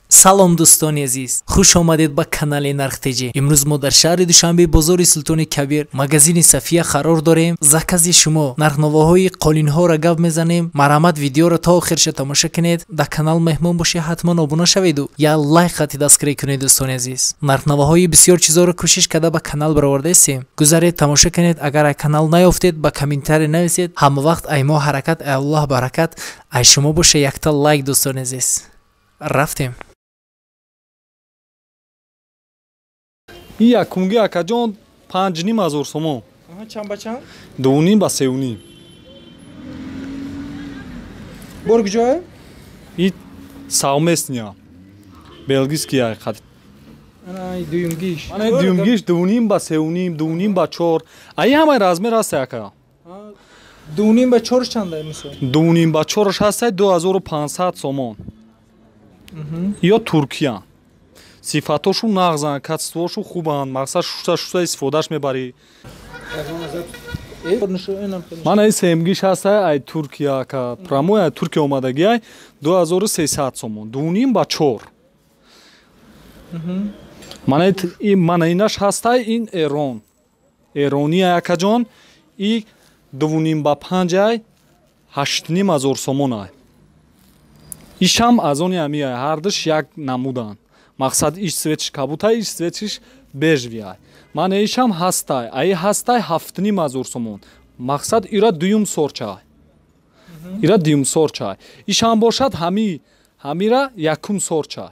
салом дӯстони азиз, хуш омадед ба канали нархтеҷи. имрӯз мо дар шаҳри душанбе бозори султони кабир магазини сафия қарор дорем. закази шумо нархнавоҳои қолинҳоро гап мезанем. марҳамат, видеоро то охирша тамошо кунед. дар канал меҳмон бошед, ҳатман обуна шаведу я лайк хати дастгирӣ кунед. дӯстони азиз, нархнавоҳои бисёр чизоро кӯшиш карда ба канал баровардаистем. гузаред тамошо кунед. агар ай канал наёфтед, ба комментария нависед. ҳама вақт ай мо ҳаракат, ай аллоҳ баракат, ай шумо боша. якта лайк дӯстони азиз. рафтем. این یکونگی اکجان 5,500 سومون. چند با چند؟ 2,5 با 3,5. برگ جای؟ این ساومسنیا. بلگیسکی ای خط. انا دویمگیش. انا دویمگیش 2,5 با 3,5 2,5 با 4. ای همه رزمه راست یکا. 2,5 با 4 چنده مثلا؟ 2,5 با 4 هست 2,500 سومون. یا ترکیه. صفاتشون نغزن، کاتستوشون خوبن، مقصد شوشتا استفادهش میبری. من این سیمگیش هست ای ترکیه که پراموی ای ترکیه اومدگی ای 2,300 سومون 2,5 با 4. من اینش هست این ایران. ایرانی ای جان این 2,5 با 5 ای 8,500 سومون ای. ایش هم از اونی همی ای هر دش یک نمودن. مقصد ایش سویتش کبوتای ایش سویتش بیجوی ای. من ایشم هستای. ای هستای 7,500 سومون. مقصد ایرا دویم سورچای. ایرا دویم سورچای. ایشم باشد همی را یکم سورچای.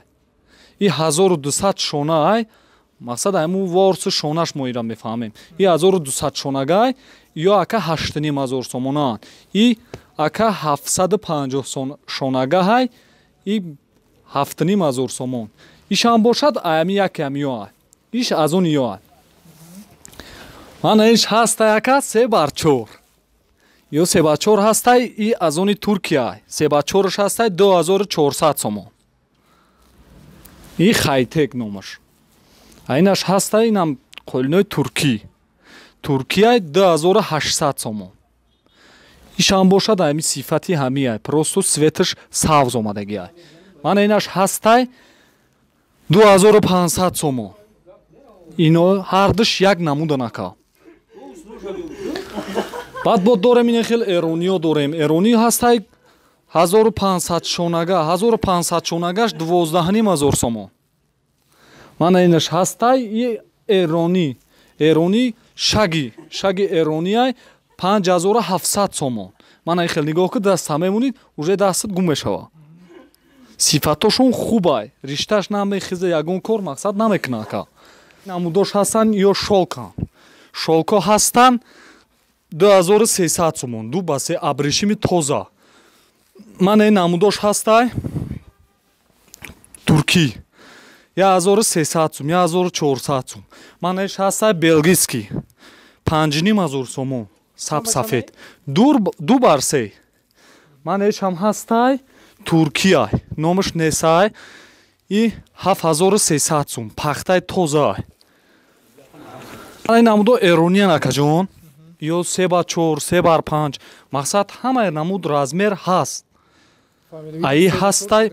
ای 1,200 شونه ای. مقصد همون وارس شونهش ما ایرا میفهمیم. ای 1,200 شونگای یا اکا 8,500 سومونان. ای اکا 750 شونگای ای 7,500 سومون. ایش هم باشد ایمی یک کمی های. ایش از اون یای. من ایش هسته یکا 3 بر 4. یا 3 بر 4 هسته ای از اونی ترکیه های. 3 بر 4 هسته 2,400 سومون. ای خیتک نومش. اینش هسته اینم قلنوی ترکی. ترکیه 2,800 سومون. ایش هم باشد ایمی صفتی همی های. پروستو سویتش ساوز اومدگی های. من اینش هسته 2,500 سومون. اینو هر دش یک نمودن اکا. بعد با دارم این خیل ایرونیو داریم. ایرونی هسته 1,500 شونگه. 1,500 شونگهش 12,500 سومون. من اینش هسته ایرونی. ایرونی شگی ایرونی های 5,700 سومون. من این خیل نگاه که دست همه مونید اوجه دستت گم شوا. صفاتشون خوبه. ریشتش نمیخیزه یگون کار مقصد نمیکنه که. نموداش هستن یا شالکا هستن 2,300 سومون. دو بسه ابریشمی تازه. من این نموداش هسته ترکی 1,300 سوم 1,400 سوم. من ایش هسته بلگیسکی 5,500 سومون. سفید دو بر 3. من ایش هم هسته ترکیه نامش نسای ای 7,300 سوم پخته تازه. این نمود ایرانی نکجون یا 3 بر 4 3 بر 5 مقصد همه نمود رزمیر هست. ای هسته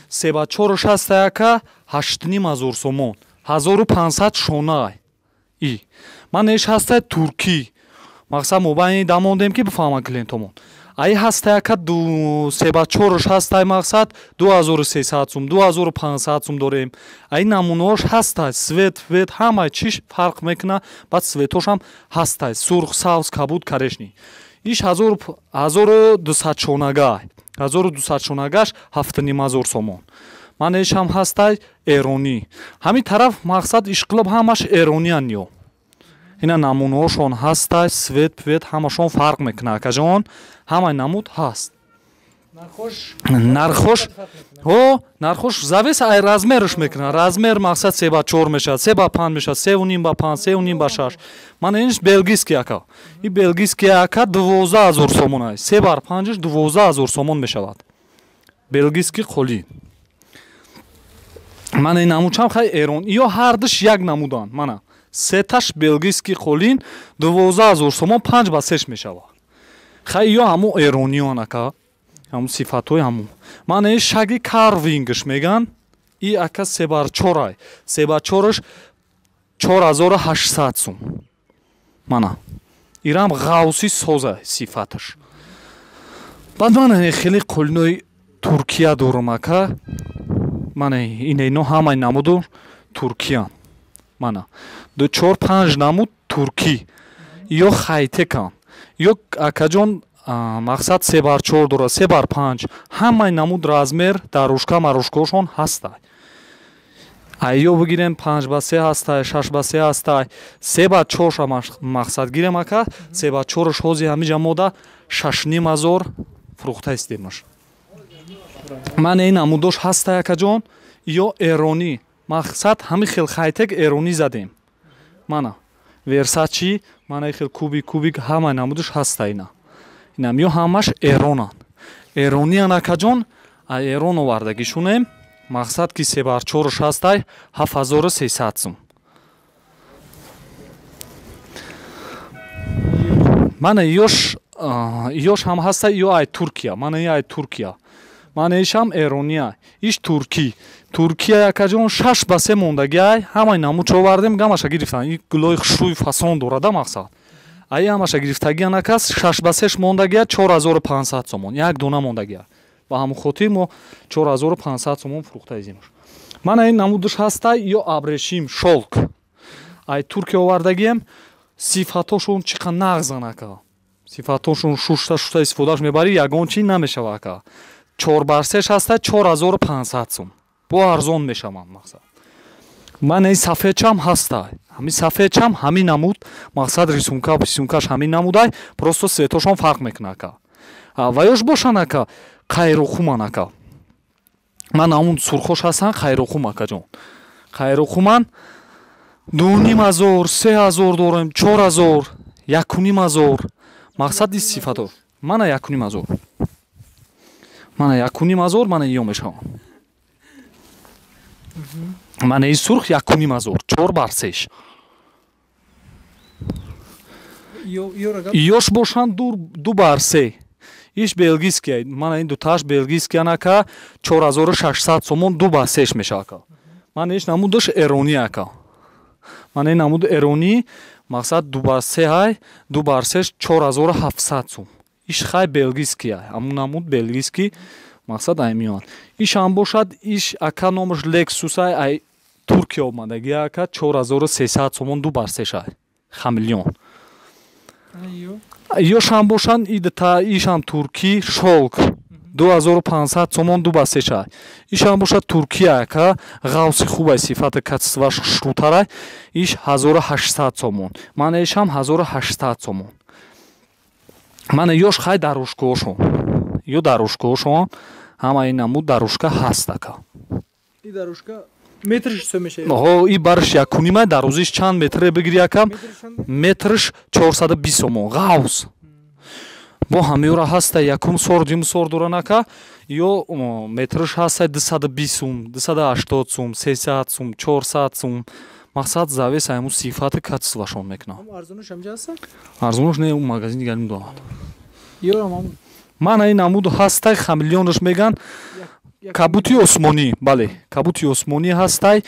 3 بر 4 هسته که 8,500 سومون 1,500 شونه ای. من ایش هسته ترکی مقصد مبانی داموندیم که بفهمن کلینتومون. ای هسته که 3 بر 4 هسته مقصد 2,300 سوم 2,500 سوم داریم. ای نمونهاش هسته سویت همه چیش فرق میکنه. بعد سویتاش هم هسته سرخ سبز کبود کرشنی. ایش 1,200 شونگه 1,200 شونگهش 7,500 سومون. من ایش هم هسته ایرانی. همین طرف مقصد اشقلب همش ایرانی انیو. اینا نمونهاشون هسته سویت همشون فرق میکنه که جان همه نمود هست. نرخوش زویس ای رزمیرش میکنه. رزمیر مقصد 3 بر 4 میشه 3 بر 5 میشه 3,5 بر 5 3,5 بر 6. من اینش بلگیسکی اکا. این بلگیسکی اکا 12,000 سومون است. 3 بر 5ش 12,000 سومون میشود. بلگیسکی قلی. من این نمودم خیلی ایران یا هر دش یک نمودن منه. 3 تاش بلگیسکی قلین 12,000 سومون 5 بر 3 میشود. خیلی یا همون ایرانیان اکا. همون صفاتوی همون. من این شگی کاروینگش میگن. ин ака 3x4 3x4-ш 4800 сум. Мана ирам ғавси соза сифаташ. Баъд ман хеле қулинои Туркия дорам ака. Мана ино ҳамаи намуду Туркиян. Мана 4-5 намуд туркӣ ё хайтекан ё акаҷон мақсад 3x4 дора 3x5 ҳамаи намуд размер дарушка марушкошон ҳастай. Ё бигирем 5x3 ҳастай 6x3 ҳастай 3x4 мақсад гирем ака 3x4 ҳози ҳамиҷа мода 6500 фурӯхта истемаш. Ман ин намудош ҳастай акаҷон ё эронӣ мақсад ҳами хел хайтек эронӣ задем. Мана версачи мана хел кубик ҳамаи намудош ҳастай. Инам ё ҳамаш эронан. Эрониян акаҷон а эрон овардагишунем мақсад ки 3x4 ҳастай 7300 сум. Мана ёш ҳам ҳастай ё ай Туркия. Мана ай Туркия. Мана ишам эрония. Иш туркӣ. Туркия акаҷон 6x3 мондагиай ҳамаи намуд овардем гамаша гирифтан. Ин гулои хушрӯи фасон дорада мақсад. Ай ҳамаша гирифтагиан акас 6x3 мондагиа 4500 сомон. Як дона мондагиа. Ба ҳамон хотир мо 4500 сомон фурӯхта изимаш. Мана ин намудаш ҳастай ё абрешим шолк. Ай Туркия овардагием сифатошон чӣ қа нағзан ака. Сифатошон шушта истифодаш мебари ягон чӣ намешава ака. 4x3 ҳастай 4500 сум. Бо арзон мешавам мақсад. Ман ин сафедчам ҳастай. Ҳами сафедчам ҳамин намуд мақсад рисункаш ҳамин намудай просто светошон фарқ мекунад ака. Ва ёш бошан ака қайрухуман ака. Ман ҳамун сурхош ҳастан қайрухум акаҷон. Қайрухуман 2500 3000 дорем 4000 1500 мақсад ин сифатош. Мана 1500. Мана 1500 мана ё мешавам. Мана ин сурх 1500 4x3. Ёш бошан 2x3. Иш белгийский. Мана ин дуташ белгийский ака 4600 сомон 2x3 мешава ака. Мана иш намудаш эронӣ ака. Мана ин намуд эронӣ мақсад 2x3 ай 2x3 4700 сом. Иш хай белгийский ай. Ҳамун намуд белгийский мақсад ай миён. Иш ҳам бошад иш ака номаш Lexus ай Туркия омадаги ака 4300 сомон 2x3 ай. Хамилён. Ёш ҳам бошанд ишам туркӣ шолк 2500 сомон 2x3 ай. Иш ҳам бошад Туркия ака ғавси хубай сифати качестваш шрутарай иш 1800 сомон. Мана ишам 1800 сомон. Мана ёш хай дарушкошон. Ё дарушкошон ҳама ин намуд дарушка ҳаст ака. И дарушка метрш чӣ мешавад? Ҳо и барш 1.5 дарозиш чанд метре бигири ака? Метрш 420 сомон. Ғавс. Бо ҳамёра ҳаста якум сор дим сор доран ака ё метрш ҳаста 220 сум 280 сум 300 сум 400 сум мақсад завес ҳамун сифати качествашон мекунад. Арзонаш ҳамҷа ҳаста? Арзонаш не у магазин дигарим дорад. Ё Мана ин намуд ҳастай хамилёнаш меган кабути осмонӣ. Бале, кабути осмонӣ ҳастай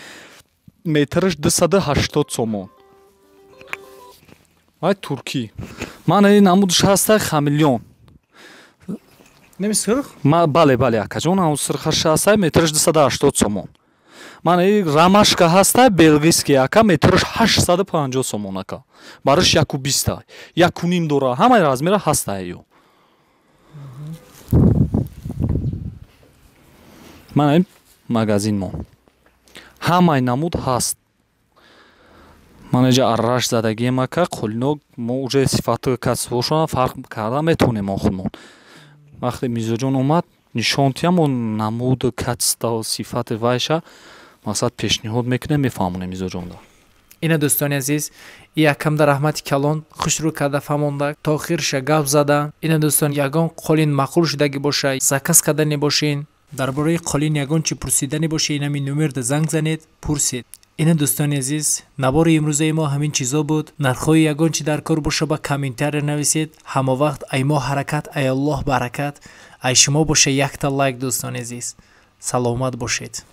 метрш 280 сомон. Ай туркӣ. Мана ин намудаш ҳастай хамилён. Неми сирх? Бале, акаҷон ҳамун сирхаш ҳастай метрш 280 сомон. Мана ин рамашка ҳастай белгийский ака метрш 850 сомон ака. Бараш 120 ай. 1.5 дора. Ҳамаи размера ҳастай ё. Мана ин магазин мо. Ҳамаи намуд ҳаст. Мана ҷа арраш задагием ака қулино мо уже сифати качествошона фарқ карда метавонем охудмон. Вақте мизоҷон омад нишонтиам он намуд качества сифати вайша мақсад пешниҳод мекунем мефаҳмонем мизоҷонда. Ина дӯстони азиз, якам дар раҳмати калон хушрӯ карда фаҳмонда то охирша гап зада. Ина дӯстон ягон қолин маъқул шудагӣ боша заказ кардани бошин дар бораи қолин ягон чӣ пурсидани боша инами номерда занг занед пурсед. Ина дӯстони азиз, набори имрӯзаи мо ҳамин чизо буд. Нархҳои ягон чӣ дар кор боша ба комментария нависед. Ҳамавақт ай мо ҳаракат ай Аллоҳ баракат ай шумо боша якта лайк дӯстони азиз. Саломат бошед.